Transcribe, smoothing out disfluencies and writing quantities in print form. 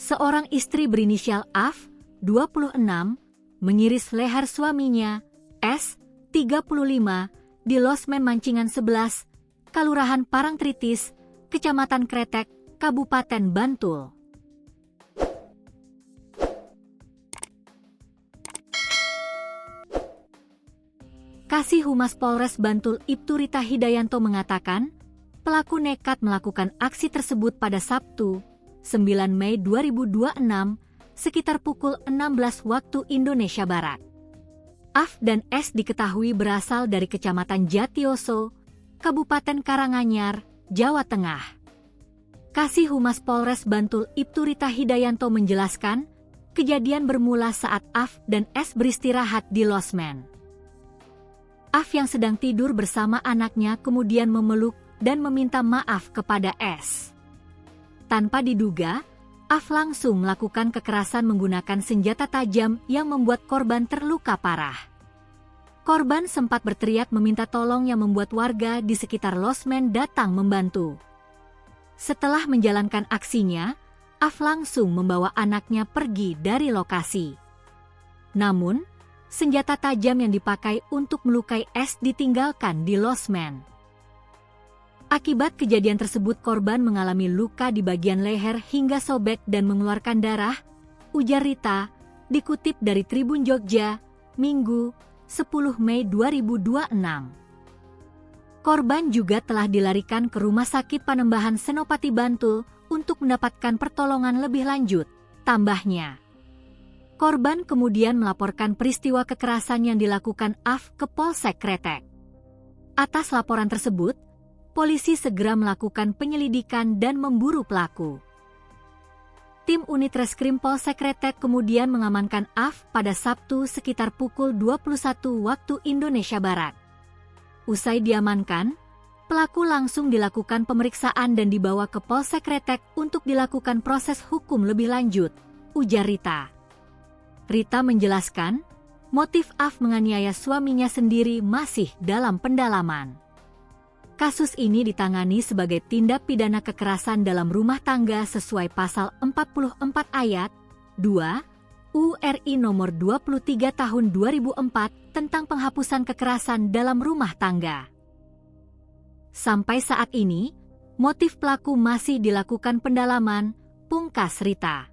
Seorang istri berinisial AF, 26, mengiris leher suaminya, S, 35, di Losmen Mancingan 11, Kelurahan Parangtritis, Kecamatan Kretek, Kabupaten Bantul. Kasih Humas Polres Bantul Ibtu Rita Hidayanto mengatakan, pelaku nekat melakukan aksi tersebut pada Sabtu, 9 Mei 2026, sekitar pukul 16 waktu Indonesia Barat. AF dan S diketahui berasal dari Kecamatan Jatioso, Kabupaten Karanganyar, Jawa Tengah. Kasih Humas Polres Bantul Ibtu Rita Hidayanto menjelaskan, kejadian bermula saat AF dan S beristirahat di losmen. AF yang sedang tidur bersama anaknya kemudian memeluk dan meminta maaf kepada S. Tanpa diduga, AF langsung melakukan kekerasan menggunakan senjata tajam yang membuat korban terluka parah. Korban sempat berteriak meminta tolong yang membuat warga di sekitar losmen datang membantu. Setelah menjalankan aksinya, AF langsung membawa anaknya pergi dari lokasi. Namun, senjata tajam yang dipakai untuk melukai S ditinggalkan di losmen. Akibat kejadian tersebut korban mengalami luka di bagian leher hingga sobek dan mengeluarkan darah, ujar Rita, dikutip dari Tribun Jogja, Minggu, 10 Mei 2026. Korban juga telah dilarikan ke Rumah Sakit Panembahan Senopati Bantul untuk mendapatkan pertolongan lebih lanjut, tambahnya. Korban kemudian melaporkan peristiwa kekerasan yang dilakukan AF ke Polsek Kretek. Atas laporan tersebut, polisi segera melakukan penyelidikan dan memburu pelaku. Tim unit reskrim Polsek Kretek kemudian mengamankan AF pada Sabtu sekitar pukul 21 waktu Indonesia Barat. Usai diamankan, pelaku langsung dilakukan pemeriksaan dan dibawa ke Polsek Kretek untuk dilakukan proses hukum lebih lanjut, ujar Rita. Rita menjelaskan, motif AF menganiaya suaminya sendiri masih dalam pendalaman. Kasus ini ditangani sebagai tindak pidana kekerasan dalam rumah tangga sesuai Pasal 44 Ayat 2 URI Nomor 23 Tahun 2004 tentang penghapusan kekerasan dalam rumah tangga. Sampai saat ini, motif pelaku masih dilakukan pendalaman, pungkas Rita.